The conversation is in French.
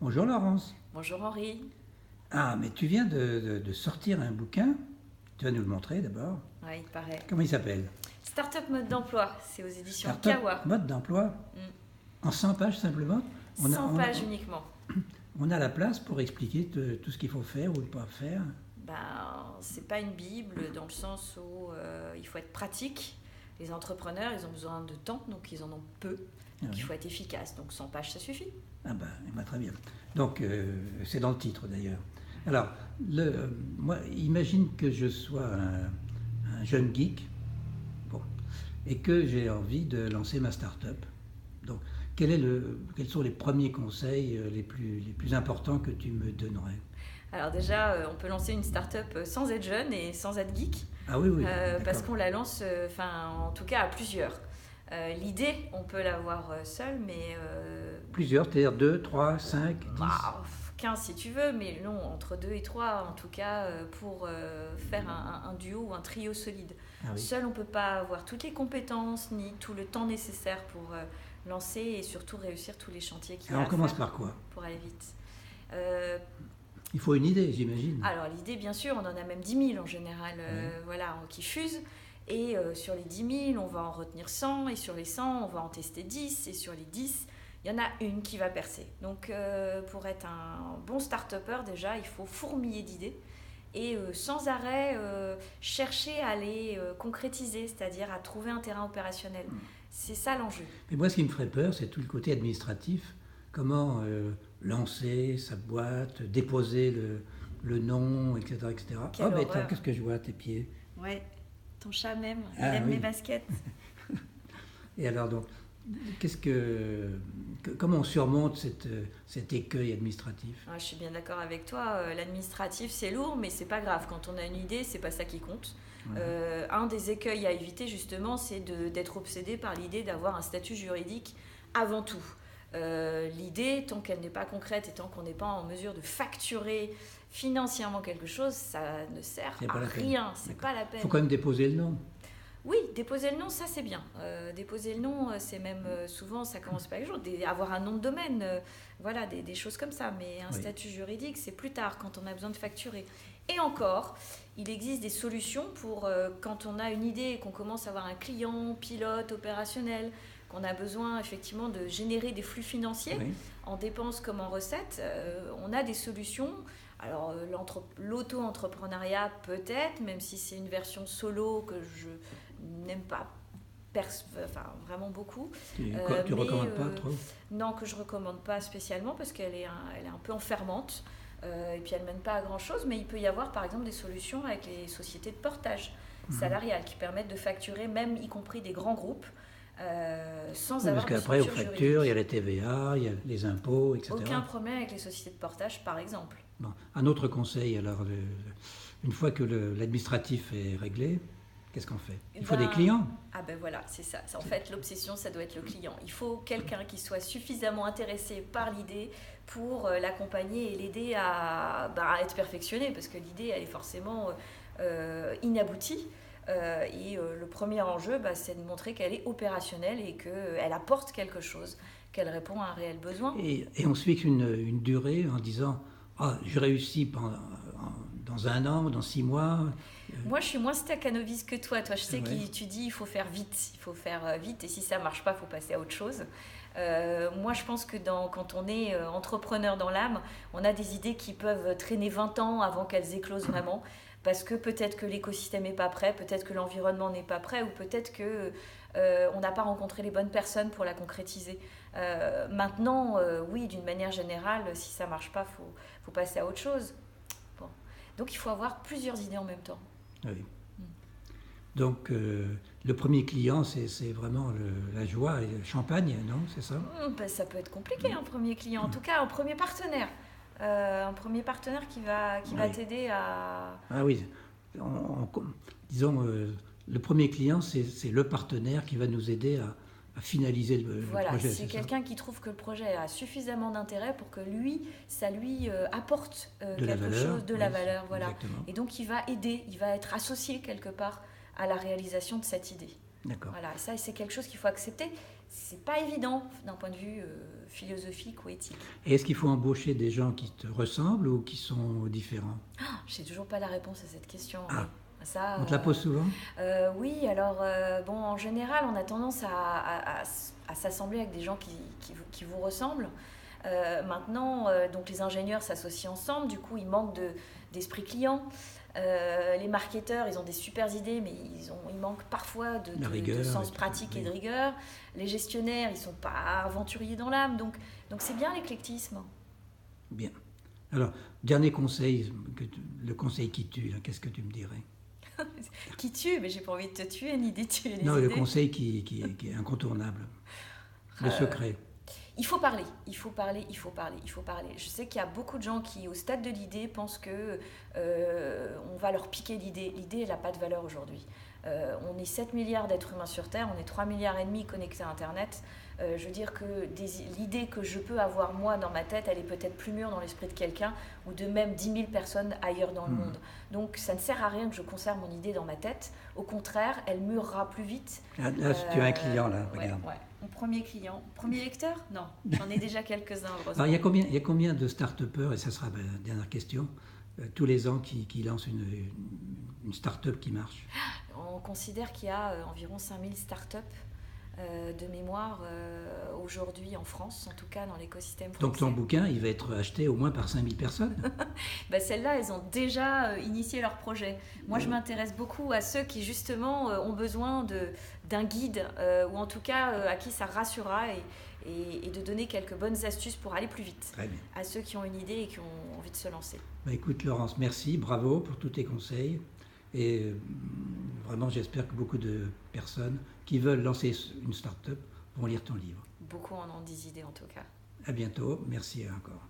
Bonjour Laurence. Bonjour Henri. Ah, mais tu viens de sortir un bouquin. Tu vas nous le montrer d'abord. Ouais, il paraît. Comment il s'appelle? Startup mode d'emploi, c'est aux éditions Startup Kawa. mode d'emploi. En 100 pages simplement. On a, 100 on a- pages uniquement. on a la place pour expliquer tout ce qu'il faut faire ou ne pas faire. C'est pas une bible dans le sens où il faut être pratique. Les entrepreneurs, ils ont besoin de temps, donc ils en ont peu. Donc oui. il faut être efficace. Donc 100 pages, ça suffit. Ah ben, très bien. Donc, c'est dans le titre d'ailleurs. Alors, moi, imagine que je sois un jeune geek, bon, et que j'ai envie de lancer ma start-up. Donc, quels sont les premiers conseils les plus importants que tu me donnerais? Alors déjà, on peut lancer une start-up sans être jeune et sans être geek. Ah oui, Parce d'accord. qu'on la lance, en tout cas à plusieurs. L'idée, on peut l'avoir seule, mais Plusieurs, c'est-à-dire 2, 3, 5, 10. 15 si tu veux, mais non, entre 2 et 3 en tout cas, pour faire un duo ou un trio solide. Ah oui. Seul, on ne peut pas avoir toutes les compétences ni tout le temps nécessaire pour lancer et surtout réussir tous les chantiers qu'il y a Alors, on à commence faire par quoi? pour aller vite. Euh, Il faut une idée, j'imagine. alors l'idée, bien sûr, on en a même 10 000 en général, Oui. qui fusent. Et sur les 10 000, on va en retenir 100. Et sur les 100, on va en tester 10. Et sur les 10, il y en a une qui va percer. Donc pour être un bon start-upper, déjà, il faut fourmiller d'idées. Et sans arrêt, chercher à les concrétiser, c'est-à-dire à trouver un terrain opérationnel. C'est ça l'enjeu. Mais moi, ce qui me ferait peur, c'est tout le côté administratif. Comment lancer sa boîte, déposer le nom, etc. etc. Quelle Oh, mais horreur. attends, qu'est-ce que je vois à tes pieds? Ouais, ton chat même, il Ah, aime oui. mes baskets. Et alors, donc, comment on surmonte cet écueil administratif? Je suis bien d'accord avec toi. L'administratif, c'est lourd, mais c'est pas grave. Quand on a une idée, c'est pas ça qui compte. Ouais. Un des écueils à éviter, justement, c'est d'être obsédé par l'idée d'avoir un statut juridique avant tout. L'idée, tant qu'elle n'est pas concrète et tant qu'on n'est pas en mesure de facturer financièrement quelque chose, ça ne sert C'est pas à la peine. rien. C'est D'accord. pas la peine. Il faut quand même déposer le nom. Oui, déposer le nom, ça c'est bien. Déposer le nom, c'est même souvent, ça commence par les jours, avoir un nom de domaine, voilà, des choses comme ça. Mais un Oui. statut juridique, c'est plus tard, quand on a besoin de facturer. Et encore, il existe des solutions pour quand on a une idée et qu'on commence à avoir un client, pilote, opérationnel, qu'on a besoin effectivement de générer des flux financiers, Oui. en dépenses comme en recettes. On a des solutions. Alors l'auto-entrepreneuriat peut-être, même si c'est une version solo que je n'aime pas vraiment beaucoup. Tu recommandes pas trop? Non, que je ne recommande pas spécialement parce qu'elle est un peu enfermante et puis elle ne mène pas à grand chose, mais il peut y avoir par exemple des solutions avec les sociétés de portage salarial qui permettent de facturer même y compris des grands groupes sans Oui, avoir parce de qu'après, aux structure factures, il y a juridique. la TVA, il y a les impôts, etc. Aucun problème avec les sociétés de portage par exemple. Bon. Un autre conseil, alors, une fois que l'administratif est réglé, qu'est-ce qu'on fait? Il faut des clients. Ah ben voilà, c'est ça. En fait, l'obsession, ça doit être le client. Il faut quelqu'un qui soit suffisamment intéressé par l'idée pour l'accompagner et l'aider à être perfectionné, parce que l'idée, elle est forcément inaboutie. Le premier enjeu, c'est de montrer qu'elle est opérationnelle et qu'elle apporte quelque chose, qu'elle répond à un réel besoin. Et on se fixe une durée en disant, ah, je réussis dans 1 an, dans 6 mois. Moi, je suis moins stacanoviste que toi. Toi, je sais Ouais. que tu dis il faut faire vite. Il faut faire vite et si ça ne marche pas, il faut passer à autre chose. Moi, je pense que quand on est entrepreneur dans l'âme, on a des idées qui peuvent traîner 20 ans avant qu'elles éclosent vraiment. Parce que peut-être que l'écosystème n'est pas prêt, peut-être que l'environnement n'est pas prêt, ou peut-être qu'on n'a pas rencontré les bonnes personnes pour la concrétiser. Maintenant, oui, d'une manière générale, si ça ne marche pas, faut passer à autre chose. Bon. Donc, il faut avoir plusieurs idées en même temps. Oui. Donc, le premier client, c'est vraiment la joie et le champagne, non? C'est ça? Ça peut être compliqué, un premier client. En tout cas, un premier partenaire. Un premier partenaire qui va Oui. t'aider à... Ah oui. Disons, le premier client, c'est le partenaire qui va nous aider à finaliser le Voilà, projet. c'est ça? quelqu'un qui trouve que le projet a suffisamment d'intérêt pour que ça lui apporte De la quelque valeur, chose, de la oui, valeur. Voilà. exactement. Et donc, il va aider, il va être associé quelque part à la réalisation de cette idée. D'accord. Voilà, et ça, c'est quelque chose qu'il faut accepter. C'est pas évident d'un point de vue philosophique ou éthique. Et est-ce qu'il faut embaucher des gens qui te ressemblent ou qui sont différents? Je n'ai toujours pas la réponse à cette question. Ah, ça, on te la pose souvent? Oui, alors bon, en général, on a tendance à s'assembler avec des gens qui vous ressemblent. Maintenant, donc les ingénieurs s'associent ensemble, du coup, il manque d'esprit client. Les marketeurs, ils ont des super idées, mais il manque parfois de sens pratique et de rigueur. Les gestionnaires, ils ne sont pas aventuriers dans l'âme, donc c'est bien l'éclectisme. Bien. Alors, dernier conseil, le conseil qui tue, là, qu'est-ce que tu me dirais? Qui tue? Mais j'ai pas envie de te tuer, ni de tuer les Non, idées. le conseil qui est incontournable, le secret. Il faut parler, il faut parler, il faut parler, il faut parler. Je sais qu'il y a beaucoup de gens qui, au stade de l'idée, pensent que on va leur piquer l'idée. L'idée, elle n'a pas de valeur aujourd'hui. On est 7 milliards d'êtres humains sur Terre, on est 3 milliards et demi connectés à Internet. Je veux dire que l'idée que je peux avoir moi dans ma tête, elle est peut-être plus mûre dans l'esprit de quelqu'un ou de même 10 000 personnes ailleurs dans le monde. Donc ça ne sert à rien que je conserve mon idée dans ma tête. Au contraire, elle mûrira plus vite. Là, tu as un client, là, regarde. Ouais. Mon premier client. Premier lecteur? Non, j'en ai déjà quelques-uns, heureusement. Alors, il y a combien de start-upers, et ça sera ma dernière question, tous les ans qui lancent une start-up qui marche? On considère qu'il y a environ 5000 start-up de mémoire aujourd'hui en France, en tout cas dans l'écosystème français. Donc ton bouquin, il va être acheté au moins par 5000 personnes? Celles-là, elles ont déjà initié leur projet. Moi, je m'intéresse beaucoup à ceux qui, justement, ont besoin d'un guide, ou en tout cas à qui ça rassurera et de donner quelques bonnes astuces pour aller plus vite. Très bien. À ceux qui ont une idée et qui ont envie de se lancer. Écoute, Laurence, merci, bravo pour tous tes conseils. Et vraiment, j'espère que beaucoup de personnes qui veulent lancer une start-up vont lire ton livre. Beaucoup en ont des idées, en tout cas. À bientôt. Merci encore.